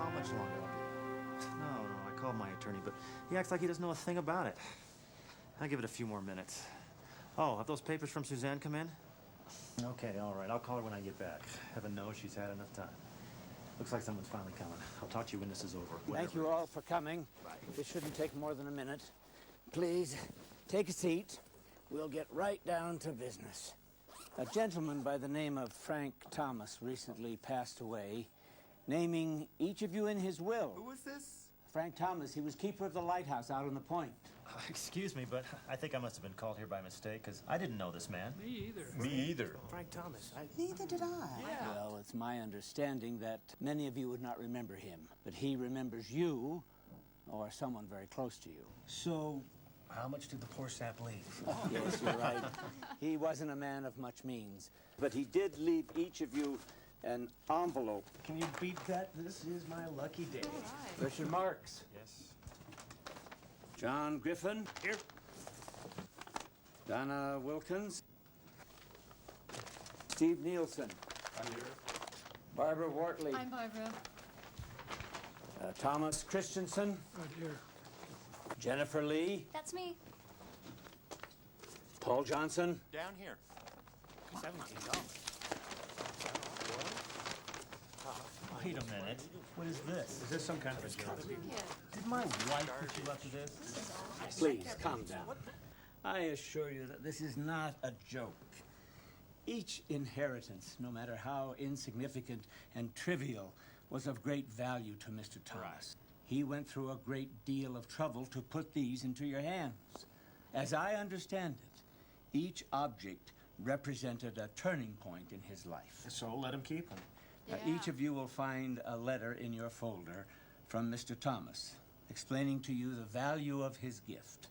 How much longer? No, I called my attorney, but he acts like he doesn't know a thing about it. I'll give it a few more minutes. Oh, have those papers from Suzanne come in? Okay, all right. I'll call her when I get back. Heaven knows she's had enough time. Looks like someone's finally coming. I'll talk to you when this is over. Thank you all for coming. Bye. This shouldn't take more than a minute. Please, take a seat. We'll get right down to business. A gentleman by the name of Frank Thomas recently passed away, naming each of you in his will. Who was this? Frank Thomas, he was keeper of the lighthouse out on the point. Excuse me, but I think I must have been called here by mistake, because I didn't know this man. Me either. Me either. Frank Thomas. Neither did I. Yeah. Well, it's my understanding that many of you would not remember him, but he remembers you, or someone very close to you. So, How much did the poor sap leave? yes, you're right. He wasn't a man of much means, but he did leave each of you an envelope. Can you beat that? This is my lucky day. Richard Marks. Yes. John Griffin. Here. Donna Wilkins. Steve Nielsen. I'm here. Barbara Wortley. I'm Barbara. Thomas Christensen. Right here. Jennifer Lee. That's me. Paul Johnson. Down here. $17. Wait a minute. What is this? Is this some kind of a joke? Did my wife put you up to this? Please, calm down. I assure you that this is not a joke. Each inheritance, no matter how insignificant and trivial, was of great value to Mr. Thomas. He went through a great deal of trouble to put these into your hands. As I understand it, each object represented a turning point in his life. So let him keep them. Each of you will find a letter in your folder from Mr. Thomas, explaining to you the value of his gift.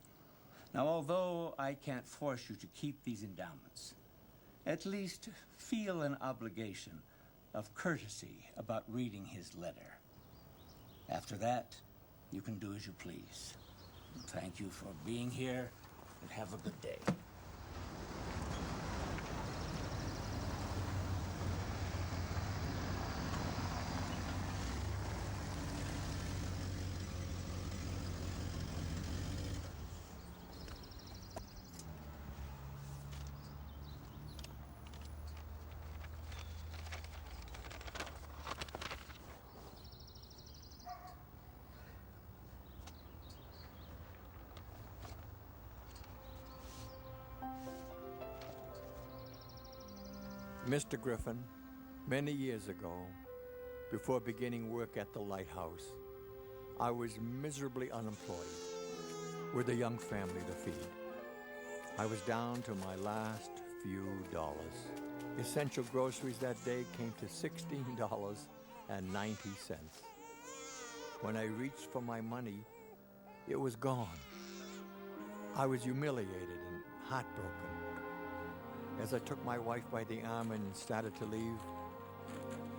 Now, although I can't force you to keep these endowments, at least feel an obligation of courtesy about reading his letter. After that, you can do as you please. Thank you for being here, and have a good day. Mr. Griffin, many years ago, before beginning work at the lighthouse, I was miserably unemployed, with a young family to feed. I was down to my last few dollars. Essential groceries that day came to $16.90. When I reached for my money, it was gone. I was humiliated and heartbroken. As I took my wife by the arm and started to leave,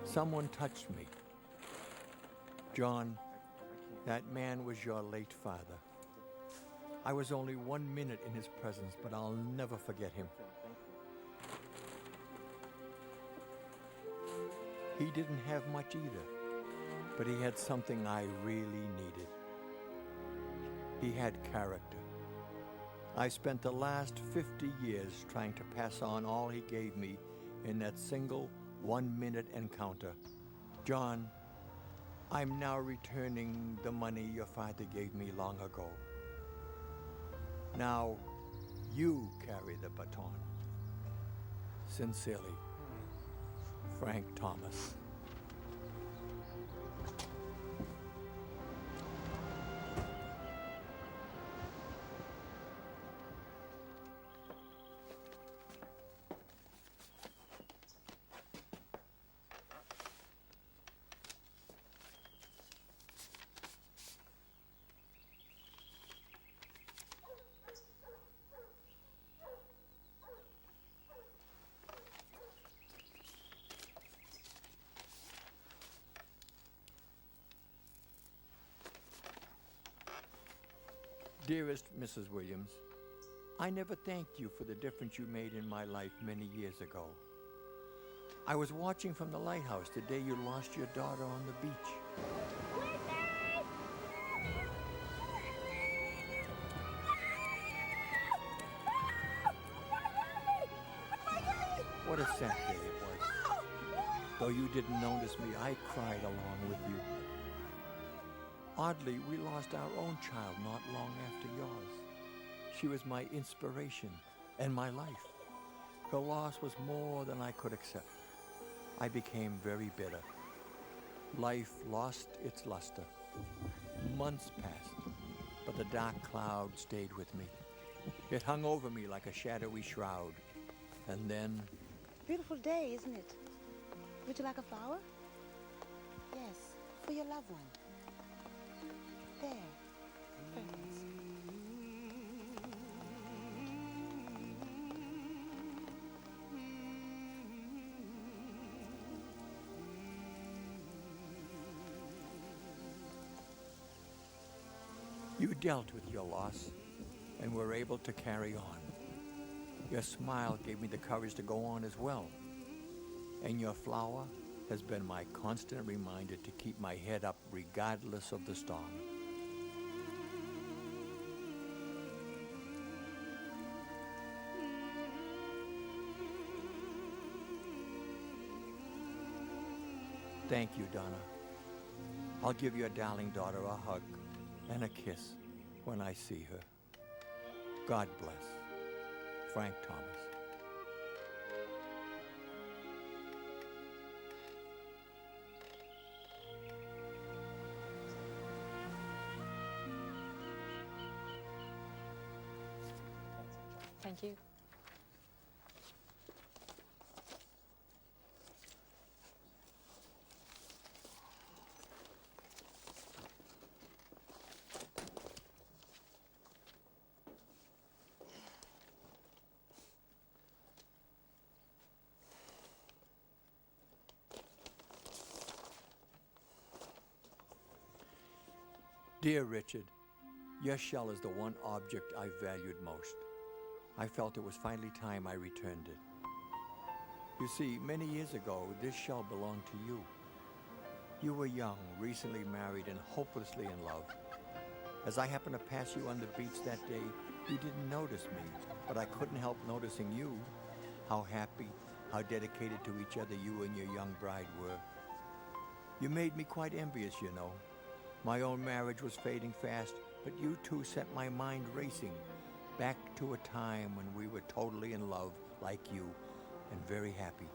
someone touched me. John, that man was your late father. I was only 1 minute in his presence, but I'll never forget him. He didn't have much either, but he had something I really needed. He had character. I spent the last 50 years trying to pass on all he gave me in that single 1-minute encounter. John, I'm now returning the money your father gave me long ago. Now, you carry the baton. Sincerely, Frank Thomas. Dearest Mrs. Williams, I never thanked you for the difference you made in my life many years ago. I was watching from the lighthouse the day you lost your daughter on the beach. What a sad day it was. Though you didn't notice me, I cried along with you. Oddly, we lost our own child not long after yours. She was my inspiration and my life. Her loss was more than I could accept. I became very bitter. Life lost its luster. Months passed, but the dark cloud stayed with me. It hung over me like a shadowy shroud. And then... Beautiful day, isn't it? Would you like a flower? Yes, for your loved one. There. Friends. You dealt with your loss and were able to carry on. Your smile gave me the courage to go on as well. And your flower has been my constant reminder to keep my head up regardless of the storm. Thank you, Donna. I'll give your darling daughter a hug and a kiss when I see her. God bless. Frank Thomas. Thank you. Dear Richard, your shell is the one object I valued most. I felt it was finally time I returned it. You see, many years ago, this shell belonged to you. You were young, recently married, and hopelessly in love. As I happened to pass you on the beach that day, you didn't notice me, but I couldn't help noticing you. How happy, how dedicated to each other you and your young bride were. You made me quite envious, you know. My own marriage was fading fast, but you two set my mind racing back to a time when we were totally in love, like you, and very happy.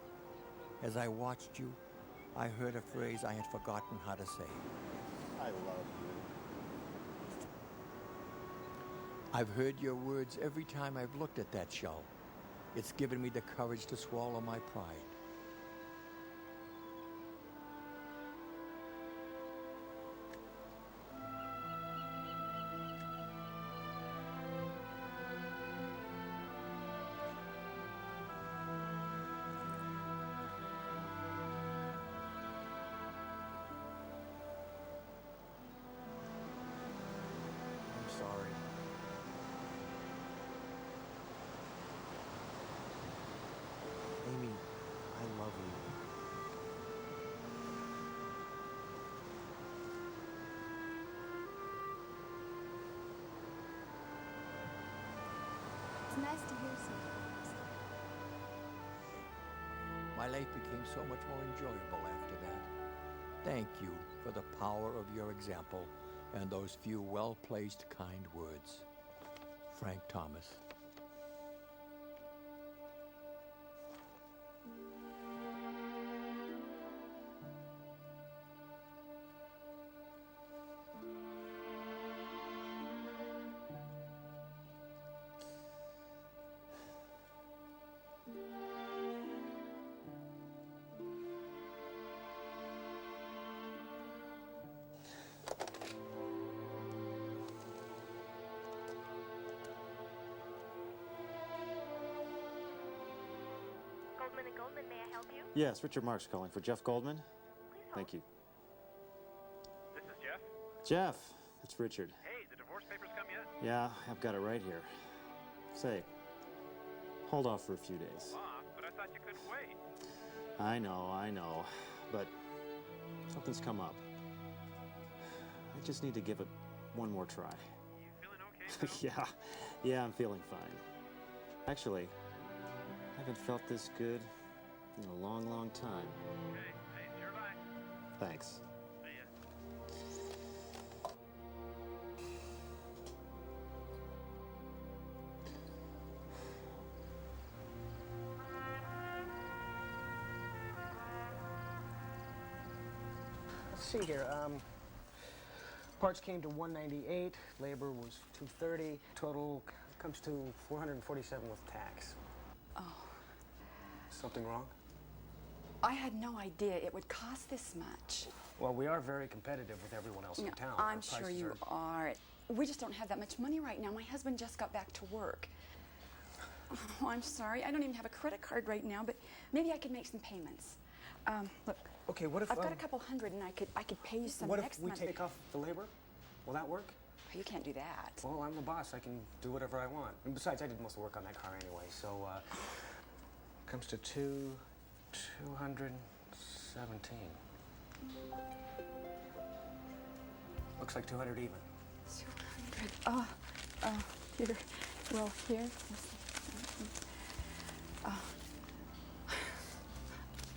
As I watched you, I heard a phrase I had forgotten how to say. I love you. I've heard your words every time I've looked at that shell. It's given me the courage to swallow my pride. I'm sorry. Amy, I love you. It's nice to hear so. My life became so much more enjoyable after that. Thank you for the power of your example and those few well-placed kind words. Frank Thomas. Goldman & Goldman, may I help you? Yes, Richard Marks calling for Jeff Goldman. Please hold. Thank you. This is Jeff. Jeff, it's Richard. Hey, the divorce papers come yet? Yeah, I've got it right here. Say, hold off for a few days. Boss, but I thought you couldn't wait. I know, but something's come up. I just need to give it one more try. You feeling okay, Bill? Yeah, I'm feeling fine. Actually, I haven't felt this good in a long, long time. Okay, hey, it's your life. Thanks. See ya. Let's see here. Parts came to 198. Labor was 230. Total comes to 447 with tax. Oh, Something wrong? I had no idea it would cost this much. Well, we are very competitive with everyone else in No, town. I'm Our sure prices you are. We just don't have that much money right now. My husband just got back to work. Oh, I'm sorry. I don't even have a credit card right now, but maybe I could make some payments. Look, Okay, what if I've got a couple hundred, and I could pay you some what if next we month. take off the labor? Will that work? Oh, you can't do that. Well, I'm the boss. I can do whatever I want. And besides, I did most of the work on that car anyway. So, comes to 217. Looks like 200 even. 200. Here. Well, here.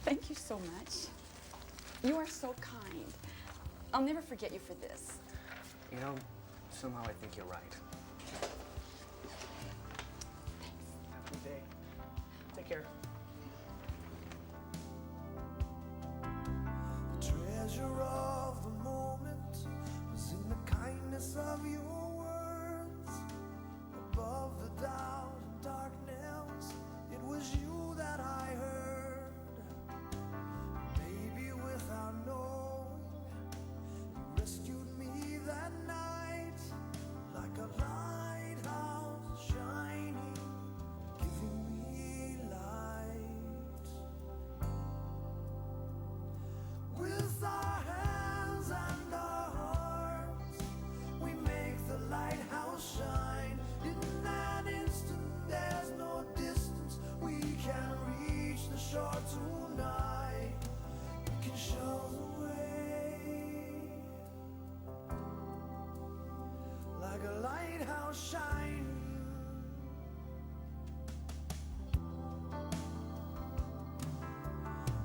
Thank you so much. You are so kind. I'll never forget you for this. You know, somehow I think you're right. Have a good day. Take care. The treasure of the moment was in the kindness of your words. Above the doubt and darkness, it was you that I heard. Maybe without knowing, you rescued me that night, like a lighthouse shining, giving me light. With our hands and our hearts, we make the lighthouse shine. In that instant, there's no distance. We can reach the shore tonight. We can show the way, like a lighthouse shining.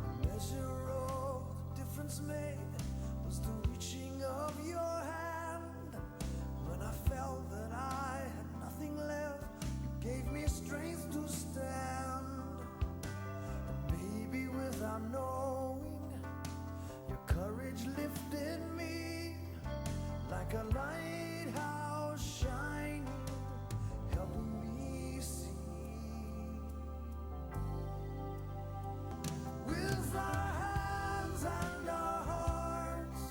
The measure of the difference made was the reaching of your hand. When I felt that I had nothing left, you gave me strength to stand. And maybe without knowing, your courage lifted me like a lighthouse shining, helping me see. With our hands and our hearts,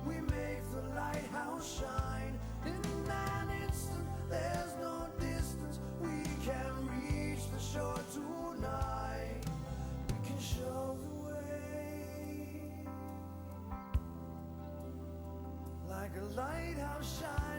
we make the lighthouse shine. In that instant, there's no distance. We can reach the shore tonight. We can show the way, like a lighthouse shine.